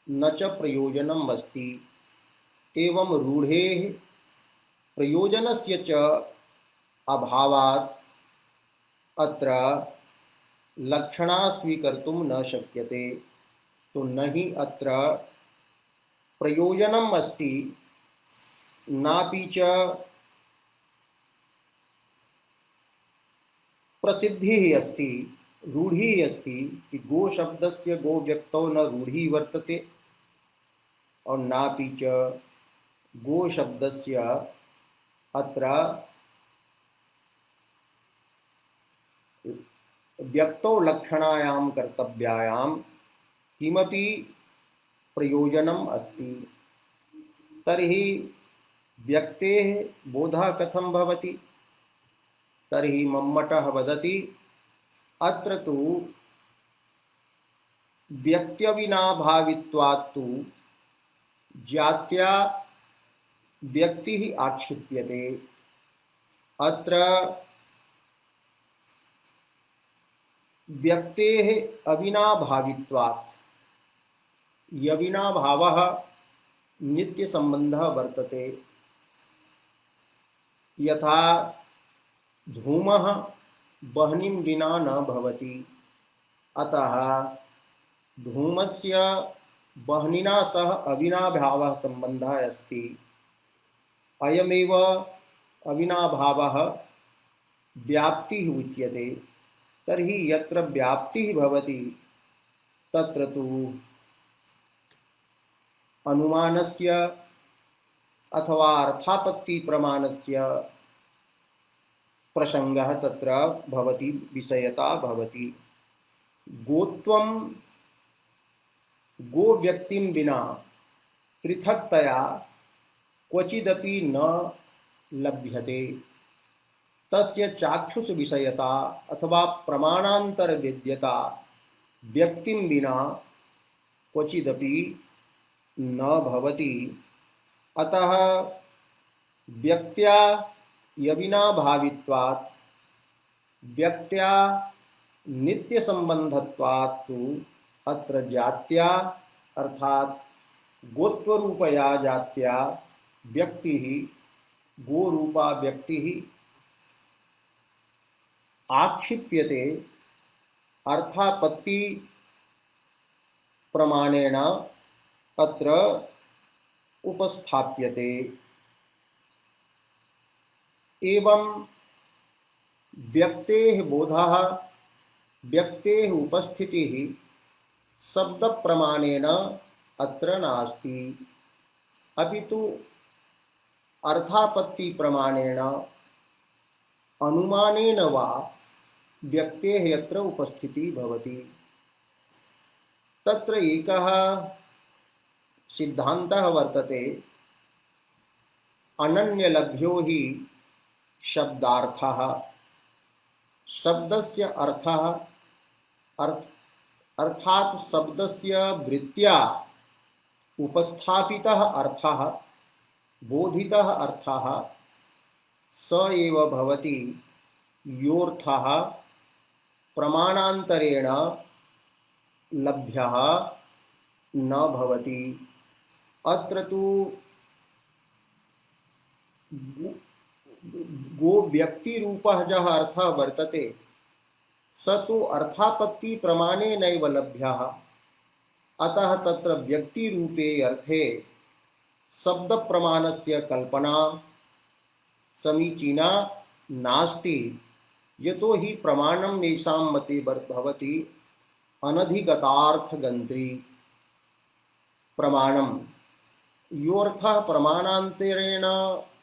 न च प्रयोजनम् अस्ति। एवं रूढेः प्रयोजनस्य च अभावात् अत्र लक्षणा स्वीकर्तुं न शक्यते। तो न हि अत्र प्रयोजनम् अस्ति नापि च प्रसिद्धिः अस्ति, रूढिः अस्ति कि गो शब्दस्य गो व्यक्तौ न रूढिः वर्तते और नापि च गो शब्दस्य अत्र व्यक्तौ लक्षणायां कर्तव्यायां किमपि प्रयोजनम् अस्ति। तर्हि व्यक्तेः बोधः कथं भवति। तर्हि मम्मटः वदति अत्र तु व्यक्त्यविनाभावित्वात्तु जात्या व्यक्तिः आक्षिप्यते। अत्र व्यक्तेः अविनाभावित्वात्, यविनाभावः नित्यसम्बन्धः वर्तते। यथा धूमः वह्निं विना न भवति, अतः धूमस्य वह्निना सह अविनाभावः सम्बन्धः अस्ति। अयमेव अविनाभावः व्याप्तिः उच्यते। तर्हि यत्र व्याप्तिः भवति तत्र तु अनुमानस्य अथवा अर्थापत्ति प्रमाणस्य प्रसंगः तत्र भवति, विषयता भवति। गोत्वं गो व्यक्तिं विना पृथक्तया क्वचिदपि न लभ्यते। तस्य चाक्षुष विषयता अथवा प्रमाणांतर वेद्यता व्यक्तिं विना क्वचिदपि न भवति। अतः व्यक्त्या यविनाभावित्वात् व्यक्त्या नित्यसंबंधत्वात् तु अत्र जात्या अर्थात गोत्वरूपया जात्या व्यक्तिः गोरूपा व्यक्तिः आक्षिप्यते अर्थापत्ति प्रमाणेन अत्र उपस्थाप्यते। एवं व्यक्तेः बोधः व्यक्तेः उपस्थितिः शब्द प्रमाणेन अत्र नास्ति, अपितु अर्थापत्ति प्रमाणेन अनुमानेन वा व्यक्तेः यत्र उपस्थितिः भवति। तत्र एकः सिद्धान्तः वर्तते, अनन्यलभ्यो हि शब्दार्थः। शब्दस्य अर्थः अर्थात शब्दस्य वृत्त्या उपस्थापितः अर्थः बोधितः अर्थः स एव भवति योऽर्थः प्रमाणान्तरेण लभ्यः न भवति। अत्र तु गो व्यक्ति रूपः यः अर्थः वर्तते स तु अर्थापत्ति प्रमाणेनैव लभ्यः। अतः तत्र व्यक्ति रूपे अर्थे शब्द प्रमाणस्य कल्पना समीचीना नास्ति, यतो हि प्रमाणं येषां मते भवति अनधिगतार्थगन्त्री प्रमाणं। योऽर्थः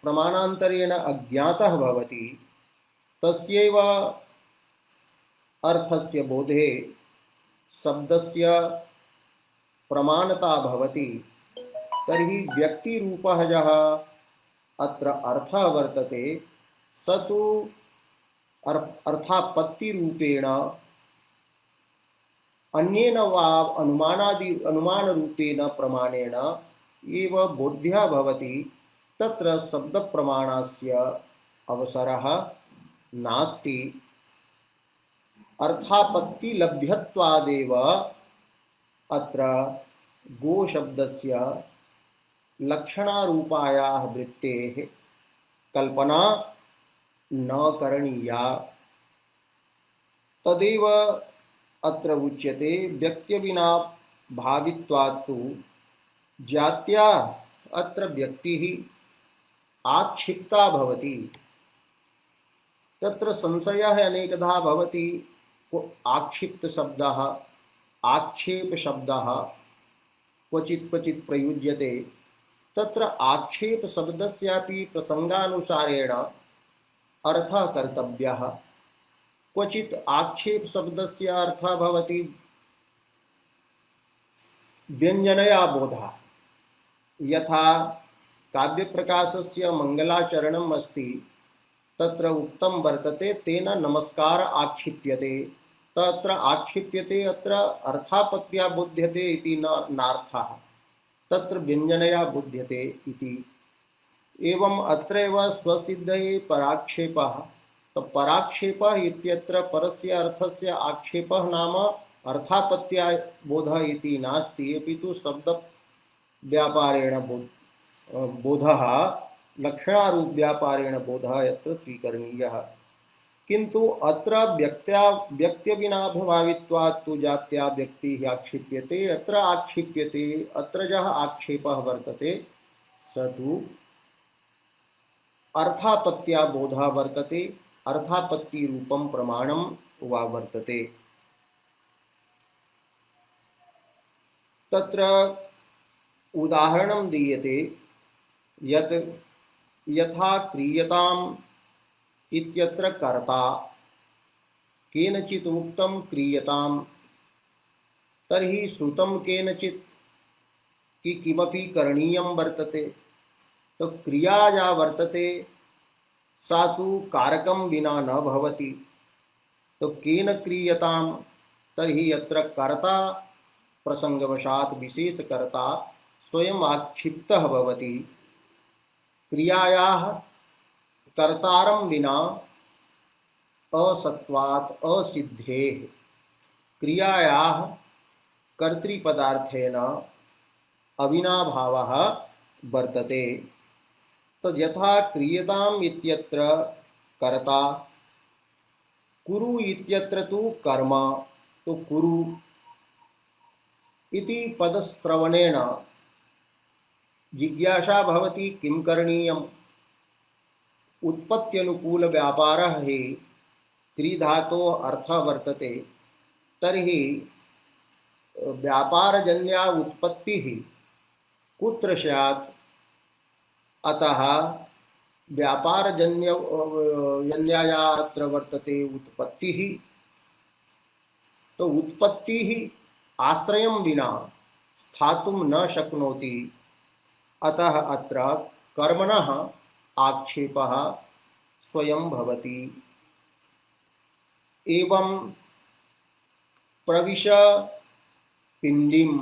प्रमाणान्तरेण अज्ञातः भवति तस्यैव अर्थस्य बोधे शब्दस्य प्रमाणता भवति। तर्हि व्यक्तिरूपः यः अत्र अर्थः वर्तते स तु अर्थापत्तिरूपेण अन्येन वा अनुमानरूपेण प्रमाणेन एव बोध्यः भवति। तत्र शब्दप्रमाणस्य अवसरः नास्ति। अर्थापत्तिलभ्यत्वादेव अत्र गोशब्दस्य लक्षणारूपायाः वृत्तेः कल्पना न करणीया। तदेव अत्र उच्यते व्यक्त्यविना भावित्वात्तु जात्या अत्र व्यक्तिः आक्षिप्ता भवति। तत्र संशयः अनेकधा भवति। आक्षिप्त शब्दः आक्षेप शब्दः क्वचित् क्वचित् प्रयुज्यते। तत्र आक्षेप शब्दस्यापि प्रसंगानुसारेण अर्थः कर्तव्यः। क्वचित् आक्षेप शब्दस्य अर्थः भवति व्यञ्जनया बोधः। यथा काव्यप्रकाशस्य मङ्गलाचरणम् अस्ति, तत्र उक्तं वर्तते तेन नमस्कार आक्षिप्यते। तत्र आक्षिप्यते अत्र अर्थापत्त्या बुध्यते इति नार्थः, तत्र व्यञ्जनया बुध्यते इति। एवं अत्रैव स्वसिद्धये पराक्षेपः। तो पराक्षेपः इत्यत्र परस्य अर्थस्य आक्षेपः नाम अर्थापत्त्या बोधः इति नास्ति, अपितु शब्दव्यापारेण बोधः लक्षणारूप व्यापारेण बोधः यत्र स्वीकरणीयः। किंतु अत्र व्यक्त्यविनाभावित्वात् तु जात्या व्यक्तिः आक्षिप्यते। अत्र आक्षिप्यते, अत्र यः आक्षेपः वर्तते स तु अर्थापत्त्या बोधः वर्तते, अर्थापत्तिरूपं प्रमाणं वा वर्तते। तत्र उदाहरणं दीयते यत् यथा क्रियताम् इत्यत्र कर्ता केनचित् उक्तं क्रियताम्, तर्हि श्रुतं केनचित् कि किमपि करणीयं वर्तते। तो क्रिया या वर्तते सा तु कारकं विना न भवति। तो केन क्रियताम्, तर्हि यत्र कर्ता प्रसंगवशात् विशेषकर्ता स्वयं आक्षिप्तः भवति। क्रियायाः कर्तारं विना असत्वात् असिद्धेः क्रियायाः कर्तृपदार्थेन अविनाभावः वर्तते। तो यथा क्रियताम् इत्यत्र कर्ता, कुरु इत्यत्र तु कर्म। तो कुरु इति पदश्रवणेन जिज्ञासा भवति किं करणीयम्। उत्पत्त्यनुकूल व्यापारः हि क्रीधातोः अर्थः वर्तते तर्हि व्यापारजन्या उत्पत्तिः कुत्र स्यात्? अतः व्यापारजन्य जन्याया अत्र वर्तते उत्पत्तिः। तो उत्पत्तिः आश्रयं विना स्थातुं न शक्नोति। अतः अत्र कर्मणः आक्षेपः स्वयं भवति। एवं प्रविश पिण्डिम्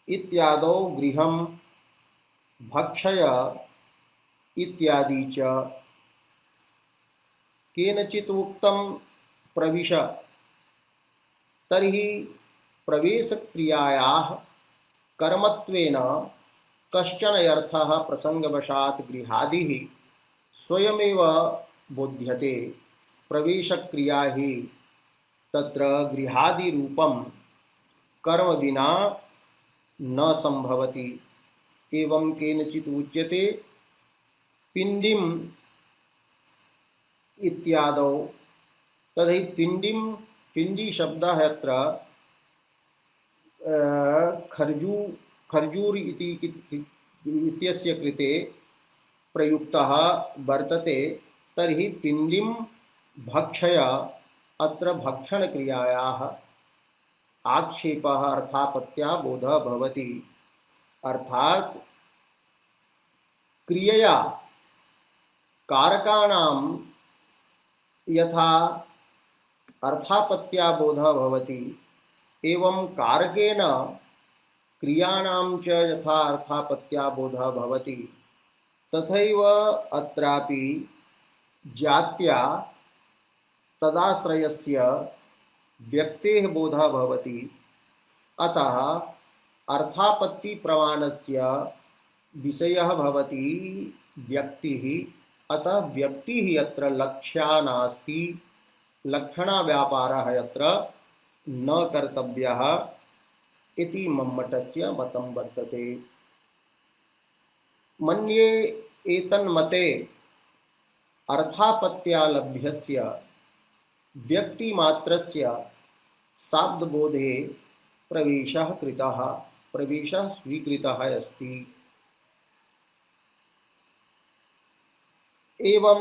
इत्यादौ गृहं भक्षय इत्यादि च। केनचित् उक्तं प्रविश, तर्हि प्रवेशक्रियायाः कर्मत्वेन कश्चन अर्थः प्रसंगवशात् गृहादिः स्वयमेव बोध्यते। प्रवेशक्रिया हि तत्र गृहादिरूपं कर्म विना न संभवति। एवं केनचित् उच्यते पिण्डिम् इत्यादौ। तर्हि पिण्डी शब्दः अत्र खर्जूर इत्यस्य कृते प्रयुक्तः वर्तते। तर्हि पिण्डिं भक्षय अत्र भक्षणक्रियायाः आक्षेपः अर्थापत्या बोधः भवति। अर्थात क्रियया कारकाणां यथा अर्थापत्या बोधः भवति एवं कारकेण क्रियाणां च यथा अर्थापत्या बोधः भवति तथैव अत्रापि जात्या तदाश्रयस्य व्यक्तेः बोधः भवति। अतः अर्थापत्ति प्रमाणस्य विषयः भवति व्यक्तिः। अतः व्यक्तिः अत्र लक्ष्या नास्ति, लक्षणाव्यापारः अत्र न कर्तव्यः इति मम्मटस्य मतं वर्तते। मन्ये एतन्मते अर्थापत्यालभ्यस्य व्यक्तिमात्रस्य शाब्दबोधे प्रवेशः कृतः, प्रवेशः स्वीकृतः अस्ति। एवं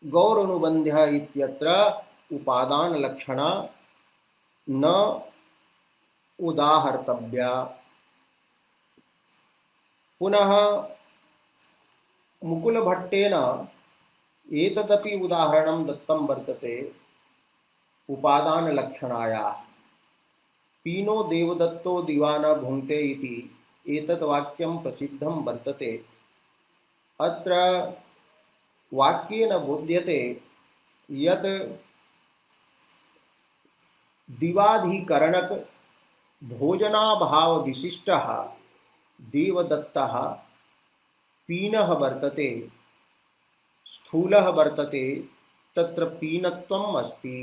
गौरनुबन्धः इत्यत्र उपादानलक्षणा न उदाहर्तव्या। पुनः मुकुलभट्टेन एतदपि उदाहरणं दत्तं वर्तते उपादानलक्षणायाः। पीनो देवदत्तो दिवा न भुङ्क्ते इति एतत् वाक्यं प्रसिद्धं वर्तते। अत्र वाक्येन बोध्यते यत् दिवाधिकरणक भोजनाभाव विशिष्टः देवदत्तः पीनः वर्तते, स्थूलः वर्तते, तत्र पीनत्वम् अस्ति।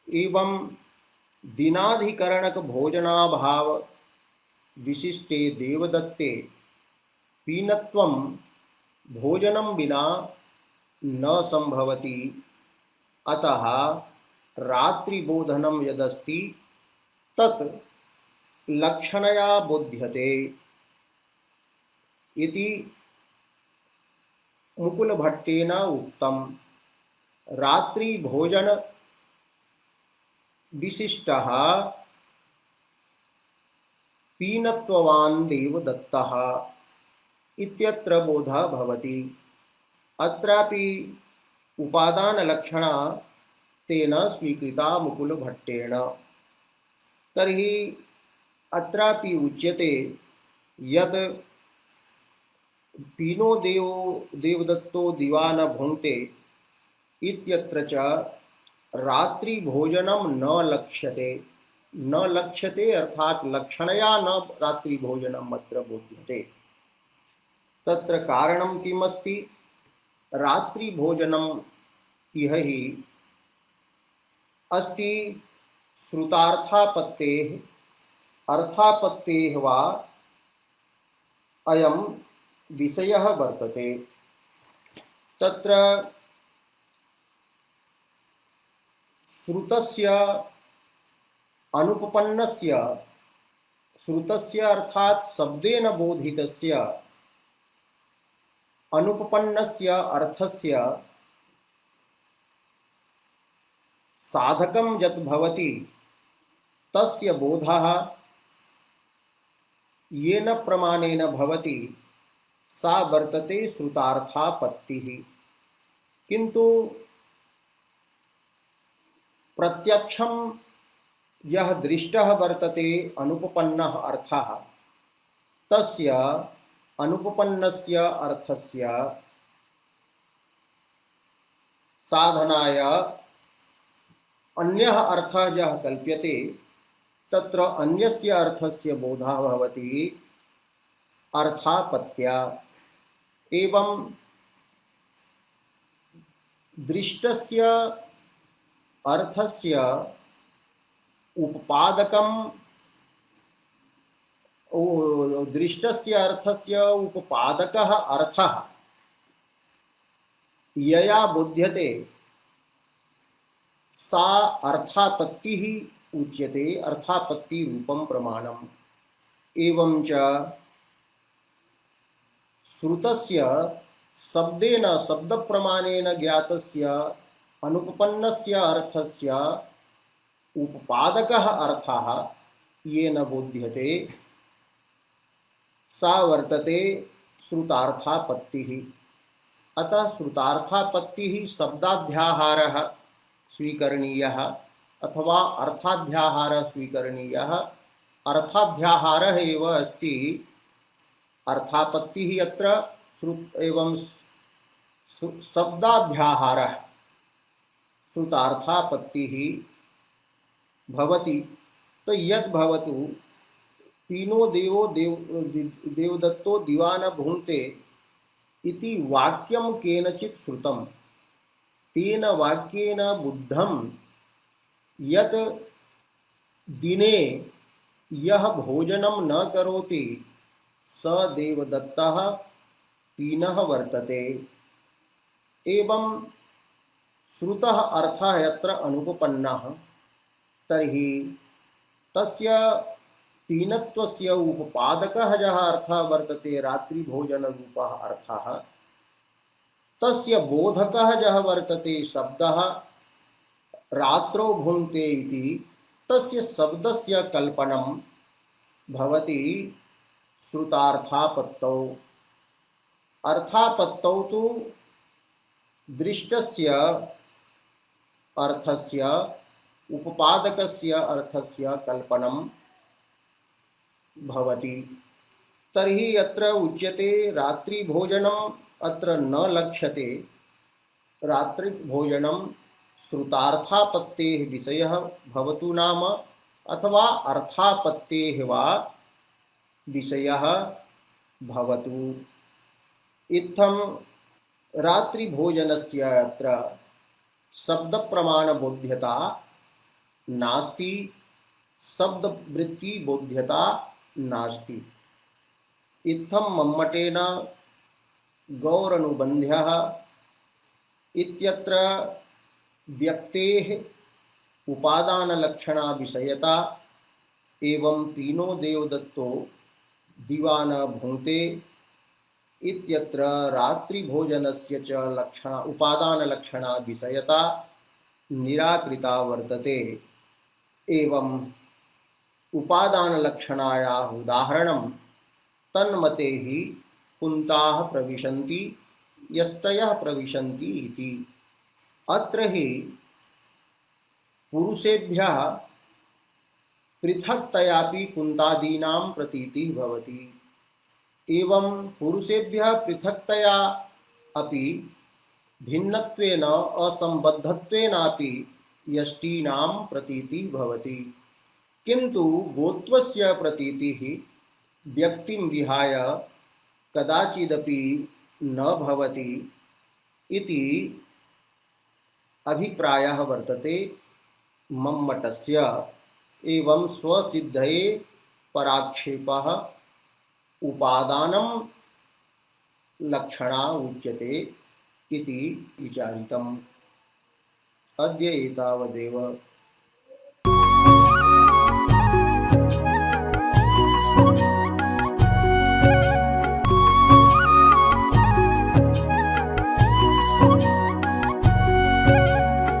एवं दिनाधिकरणक भोजनाभाव विशिष्टे देवदत्ते पीनत्वं भोजनं विना न संभवति। अतः रात्रिबोधनं यदस्ति तत् लक्षणया बोध्यते इति मुकुलभट्टेन उक्तम्। रात्रिभोजन विशिष्टः पीनत्ववान् देवदत्तः इत्यत्र बोधः भवति। अत्रापि उपादानलक्षणा तेन स्वीकृता मुकुलभट्टेन। तर्हि अत्रापि उच्यते यत् पीनो देवदत्तो दिवा न भुङ्क्ते इत्यत्र च रात्रिभोजनं न लक्ष्यते। न लक्ष्यते अर्थात लक्षणया न रात्रिभोजनम् अत्र बोध्यते। तत्र कारणं किम् अस्ति? रात्रिभोजनम् इह हि अस्ति श्रुतार्थापत्तेः अर्थापत्तेः वा अयं विषयः वर्तते। तत्र श्रुतस्य अनुपपन्नस्य, श्रुतस्य अर्थात शब्देन बोधितस्य अनुपपन्नस्य अर्थस्य साधकं यत् भवति तस्य बोधः येन प्रमाणेन भवति सा वर्तते श्रुतार्थापत्तिः। किंतु प्रत्यक्षं यह दृष्टः वर्तते अनुपपन्नः अर्थः, तस्य अनुपपन्नस्य अर्थस्य साधनाय अन्यः अर्थः यः कल्प्यते तत्र अन्यस्य अर्थस्य बोधः भवति अर्थापत्त्या। एवं दृष्टस्य अर्थस्य उपपादकं, दृष्टस्य अर्थस्य उपपादकः अर्थः यया बुध्यते सा अर्थापत्तिः उच्यते, अर्थापत्ति रूपं प्रमाणम्। एवं च श्रुतस्य शब्देन शब्दप्रमाणेन ज्ञातस्य अनुपपन्नस्य अर्थस्य उपपादकः अर्थः येन बोध्यते सा वर्तते श्रुतार्थापत्तिः। अतः श्रुतार्थापत्तिः शब्दाध्याहारः स्वीकरणीयः अथवा अर्थाध्याहारः स्वीकरणीयः। अर्थाध्याहारः एव अस्ति अर्थापत्तिः अत्र श्रुत एवं शब्दाध्याहारः श्रुतार्थापत्तिः भवति। तो यद् भवतु तीनो देवदत्तो दिवा न भुङ्क्ते इति वाक्यं केनचित् श्रुतं, तेन वाक्येन बुद्धं यत् दिने यः भोजनं न करोति स देवदत्तः पीनः वर्तते। एवं श्रुतः अर्थः यत्र अनुपपन्नः तर्हि तस्य पीनत्वस्य उपपादकः यः अर्थः वर्तते रात्रिभोजनरूपः अर्थः, तस्य बोधकः यः वर्तते शब्दः रात्रौ भुङ्क्ते इति तस्य शब्दस्य कल्पनं भवति श्रुतार्थापत्तौ। अर्थापत्तौ तु दृष्टस्य अर्थस्य उपपादकस्य अर्थस्य कल्पनं भवति। तर्हि अत्र उच्यते रात्रिभोजनम् अत्र न लक्ष्यते। रात्रिभोजनं श्रुतार्थापत्तेः विषयः भवतु नाम अथवा अर्थापत्तेः वा विषयः भवतु। इत्थं रात्रिभोजनस्य अत्र शब्दप्रमाणबोध्यता नास्ति, शब्दवृत्तिबोध्यता नास्ति। इत्थं मम्मटेन गौरनुबन्ध्यः इत्यत्र व्यक्तेः उपादानलक्षणा विषयता एवं तीनो देवदत्तो दिवा न भुङ्क्ते इत्यत्र रात्रिभोजनस्य च लक्षणा उपादानलक्षणा विषयता निराकृता वर्तते। एवं उपादानलक्षणायाः उदाहरणं तन्मते हि कुन्ताः प्रविशन्ति यष्टयः प्रविशन्ति इति। अत्र हि पुरुषेभ्यः पृथक्तयापि कुन्तादीनां प्रतीतिः भवति। एवं पुरुषेभ्यः पृथक्तया अपि भिन्नत्वेन असंबद्धत्वेनापि यष्टीनां प्रतीतिः भवति। किन्तु गोत्वस्य प्रतीतिः व्यक्तिं विहाय कदाचिदपि न भवति इति अभिप्रायः वर्तते मम्मटस्य। एवं स्वसिद्धये पराक्षेपः उपादानं लक्षणा उच्यते इति विचारितम्। अद्य एतावदेव।